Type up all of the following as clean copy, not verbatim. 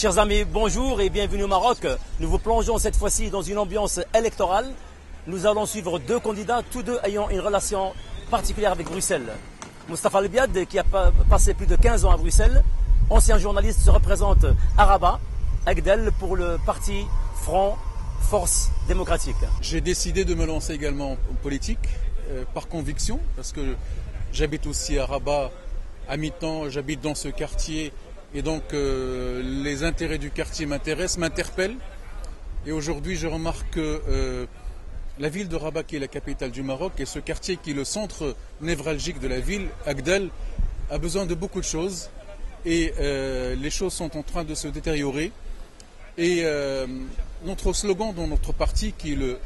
Chers amis, bonjour et bienvenue au Maroc. Nous vous plongeons cette fois-ci dans une ambiance électorale. Nous allons suivre deux candidats, tous deux ayant une relation particulière avec Bruxelles. Moustapha Albiad, qui a passé plus de 15 ans à Bruxelles, ancien journaliste, se représente à Rabat, Agdel, pour le parti Front Force Démocratique. J'ai décidé de me lancer également en politique, par conviction, parce que j'habite aussi à Rabat à mi-temps, j'habite dans ce quartier. Et donc les intérêts du quartier m'intéressent, m'interpellent. Et aujourd'hui je remarque que la ville de Rabat, qui est la capitale du Maroc, et ce quartier qui est le centre névralgique de la ville, Agdel, a besoin de beaucoup de choses. Et les choses sont en train de se détériorer. Et notre slogan dans notre parti, qui est le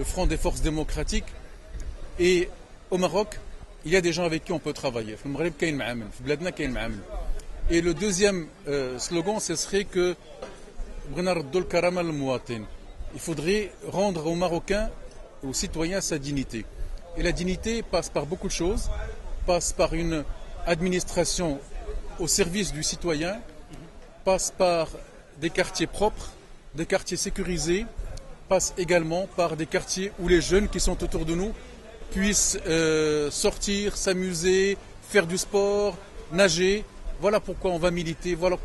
Front des Forces Démocratiques, et au Maroc, il y a des gens avec qui on peut travailler. Et le deuxième slogan, ce serait que il faudrait rendre aux Marocains, aux citoyens, sa dignité. Et la dignité passe par beaucoup de choses, passe par une administration au service du citoyen, passe par des quartiers propres, des quartiers sécurisés, passe également par des quartiers où les jeunes qui sont autour de nous puissent sortir, s'amuser, faire du sport, nager. Voilà pourquoi on va militer, voilà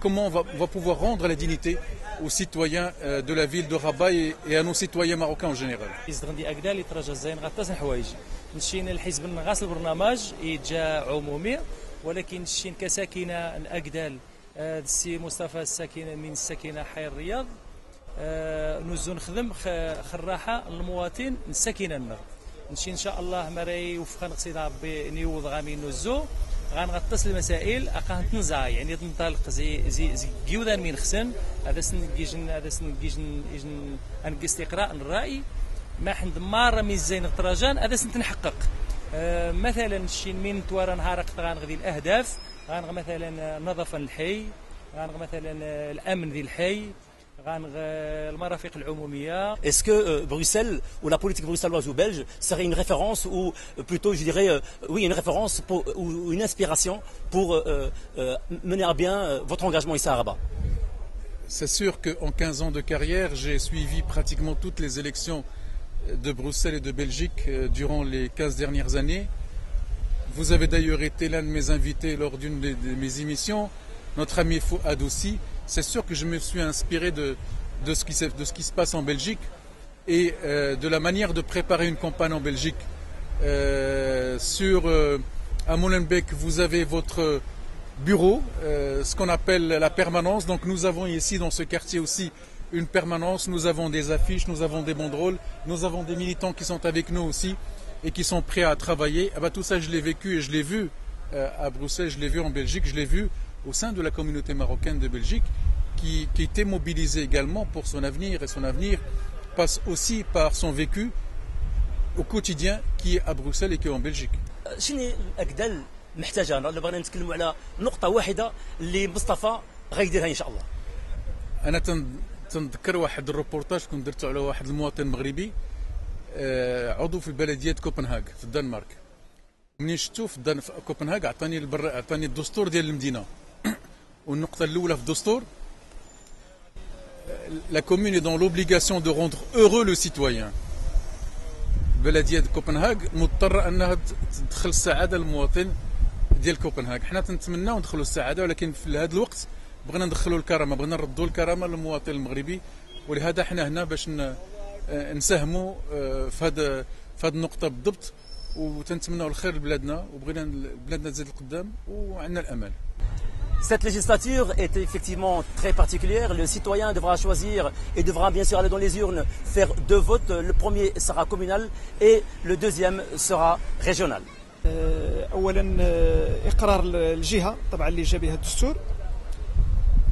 comment on va pouvoir rendre la dignité aux citoyens de la ville de Rabat et à nos citoyens marocains en général. ولكن الشين كساكنة أجدال السي مصطفى الساكنة من الساكنة حي الرياض نزو نخدم خراحة المواطن الساكنة النار نشي إن شاء الله مري وفقا نقصد ربي نيوض غامي نزو غنغطس المسائل أقاه تنزع يعني تنطلق زي جيودا من خسن هذا سنجيجن أنقي استقراء الرأي ما حند مارة ميزين الطراجان هذا سنتنحقق مثلا الشين من توارا نهار غنغدي الاهداف غنغ مثلا نظافه الحي غنغ مثلا الامن ذي الحي غنغ المرافق العموميه. Est-ce que Bruxelles ou la politique bruxelloise ou belge serait une référence ou plutôt je dirais oui une référence ou une inspiration pour mener à bien votre engagement ici à Rabat? C'est sûr qu'en 15 ans de carrière, j'ai suivi pratiquement toutes les élections de Bruxelles et de Belgique durant les 15 dernières années. Vous avez d'ailleurs été l'un de mes invités lors d'une de mes émissions, notre ami Fouad aussi. C'est sûr que je me suis inspiré de ce qui se passe en Belgique et de la manière de préparer une campagne en Belgique. À Molenbeek, vous avez votre bureau, ce qu'on appelle la permanence. Donc nous avons ici dans ce quartier aussi une permanence, nous avons des affiches, nous avons des banderoles, nous avons des militants qui sont avec nous aussi et qui sont prêts à travailler. Tout ça, je l'ai vécu et je l'ai vu à Bruxelles, je l'ai vu en Belgique, je l'ai vu au sein de la communauté marocaine de Belgique qui était mobilisée également pour son avenir. Et son avenir passe aussi par son vécu au quotidien qui est à Bruxelles et qui est en Belgique. شنو أجدل محتاجة أنا اللي بغينا نتكلموا على نقطة واحدة اللي مصطفى غيديرها إن شاء الله. أنا تنذكر واحد الروبورتاج كنت درته على واحد المواطن مغربي عضو في بلديه كوبنهاغ في الدنمارك. منين شفتو في كوبنهاغ عطاني الدستور ديال المدينه والنقطه الاولى في الدستور la commune est dans l'obligation de rendre heureux le citoyen. بلديه كوبنهاغ مضطره انها تدخل السعاده للمواطن ديال كوبنهاغ. حنا تنتمناو ندخلوا السعاده ولكن في هذا الوقت بغينا ندخلوا الكرامه، بغينا نردوا الكرامه للمواطن المغربي، ولهذا حنا هنا باش نساهموا في هذه النقطه بالضبط وتنتمناو الخير لبلادنا وبغينا بلادنا تزيد القدام وعندنا الامل. Cette législature est effectivement très particulière. Le citoyen devra choisir et devra bien sûr aller dans les urnes, faire deux votes. Le premier sera communal et le deuxième sera régional. اولا اقرار الجهه طبعا اللي جا بها الدستور،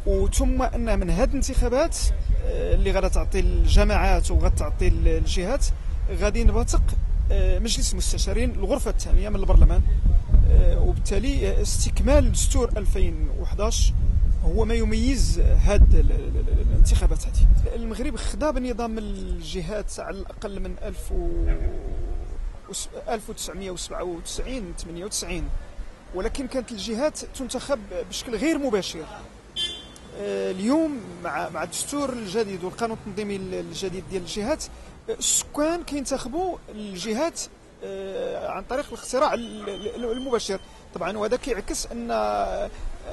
وثم ان من هذه الانتخابات اللي غادا تعطي الجماعات وغتعطي الجهات غادي نبثق مجلس المستشارين الغرفه الثانيه من البرلمان، وبالتالي استكمال دستور 2011 هو ما يميز هذه الانتخابات هذه. المغرب خدا بنظام الجهات على الاقل من 1997 98، ولكن كانت الجهات تنتخب بشكل غير مباشر اليوم مع الدستور الجديد والقانون التنظيمي الجديد ديال الجهات، السكان كينتخبوا الجهات عن طريق الاقتراع المباشر طبعا، وهذا كيعكس ان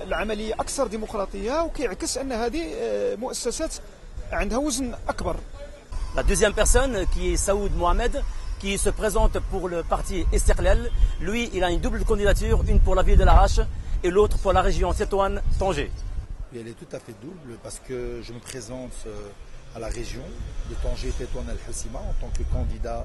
العمليه اكثر ديمقراطيه، وكيعكس ان هذه مؤسسات عندها وزن اكبر. La deuxième personne qui est Saoud Mohamed, qui se présente pour le parti Istiqlal. Lui, il a une double candidature, une pour la ville de Larache et l'autre pour la région Tétouan-Tanger. Elle est tout à fait double parce que je me présente à la région de Tanger-Tétouan-Al-Hossima en tant que candidat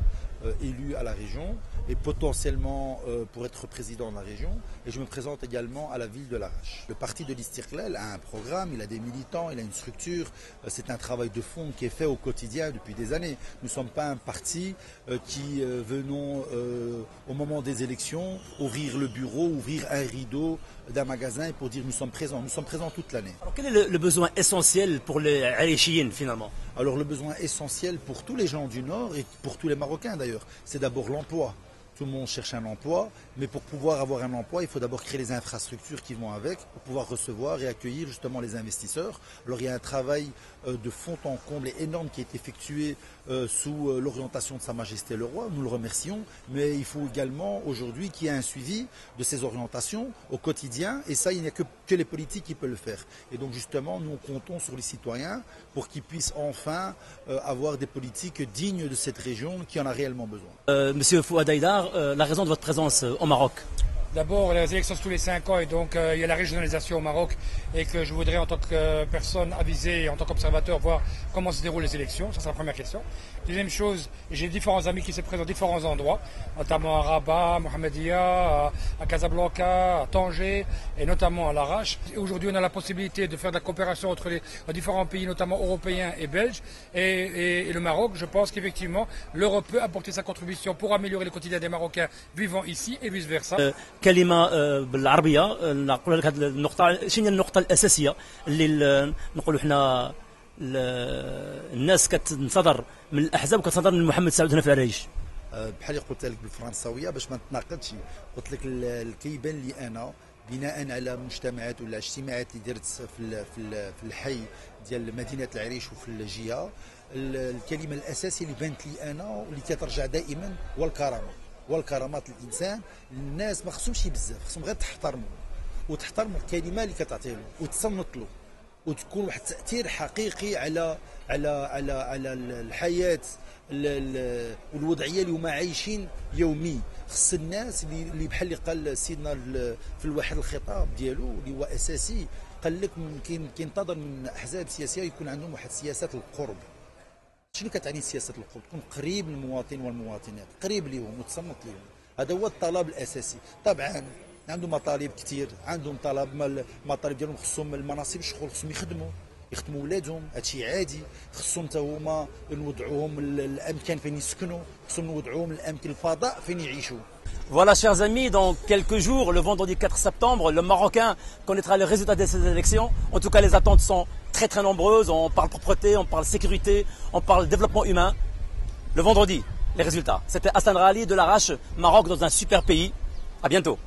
élu à la région et potentiellement pour être président de la région, et je me présente également à la ville de Larache. Le parti de l'Istiqlal a un programme, il a des militants, il a une structure, c'est un travail de fond qui est fait au quotidien depuis des années. Nous ne sommes pas un parti qui venons au moment des élections ouvrir le bureau, ouvrir un rideau d'un magasin pour dire nous sommes présents toute l'année. Alors quel est le besoin essentiel pour les Aïchiyines finalement? Alors le besoin essentiel pour tous les gens du Nord et pour tous les Marocains d'ailleurs, c'est d'abord l'emploi. Tout le monde cherche un emploi, mais pour pouvoir avoir un emploi, il faut d'abord créer les infrastructures qui vont avec, pour pouvoir recevoir et accueillir justement les investisseurs. Alors il y a un travail de fond en comble et énorme qui est effectué sous l'orientation de Sa Majesté le Roi, nous le remercions, mais il faut également aujourd'hui qu'il y ait un suivi de ces orientations au quotidien, et ça il n'y a que les politiques qui peuvent le faire. Et donc justement nous comptons sur les citoyens pour qu'ils puissent enfin avoir des politiques dignes de cette région qui en a réellement besoin. Monsieur Fouad Haïdar, la raison de votre présence au Maroc? D'abord, les élections sont tous les 5 ans et donc il y a la régionalisation au Maroc et que je voudrais en tant que personne avisée et en tant qu'observateur voir comment se déroulent les élections. Ça c'est la première question. Deuxième chose, j'ai différents amis qui se présentent à différents endroits, notamment à Rabat, à Mohamedia, à Casablanca, à Tanger et notamment à Larache. Aujourd'hui, on a la possibilité de faire de la coopération entre les différents pays, notamment européens et belges et le Maroc. Je pense qu'effectivement, l'Europe peut apporter sa contribution pour améliorer le quotidien des Marocains vivant ici et vice-versa. كلمة بالعربية نقول لك هذه النقطة، شنو هي النقطة الأساسية اللي نقولوا احنا الناس كتنتظر من الأحزاب وكتنتظر من محمد سعود هنا في العريش؟ بحال اللي قلت لك بالفرنساوية باش ما نتناقضش، قلت لك كيبان لي أنا بناء على مجتمعات ولا اجتماعات اللي درت في الحي ديال مدينة العريش وفي الجهة، الكلمة الأساسية اللي بانت لي أنا واللي كترجع دائما هو الكرامة. والكرامات الانسان الناس ما خصهمش بزاف، خصهم غير تحترموا وتحترموا الكلمه اللي كتعطي له وتصنت له وتكون واحد التاثير حقيقي على الحياه والوضعيه اللي هما عايشين يومي. خص الناس اللي بحال اللي قال سيدنا في الواحد الخطاب ديالو اللي هو اساسي، قال لك كينتظر من الاحزاب السياسيه يكون عندهم واحد سياسه القرب. شنو كتعني سياسه القرب؟ تكون قريب من المواطن والمواطنات، قريب ليهم وتصنت ليهم، هذا هو الطلب الاساسي. طبعا عندهم مطالب كثير، عندهم مطالب ديالهم، خصهم المناصب الشغل، خصهم يخدموا ولادهم، هادشي عادي، خصهم حتى هما نوضعوهم الامكان فين يسكنوا، خصهم نوضعوهم الامكن الفضاء فين يعيشوا. Voilà, chers amis, dans quelques jours, le vendredi 4 septembre, le Marocain connaîtra le résultat de ces élections. En tout cas, les attentes sont très très nombreuses. On parle propreté, on parle sécurité, on parle développement humain. Le vendredi, les résultats. C'était Hassan Rali de Larache, Maroc dans un super pays. À bientôt.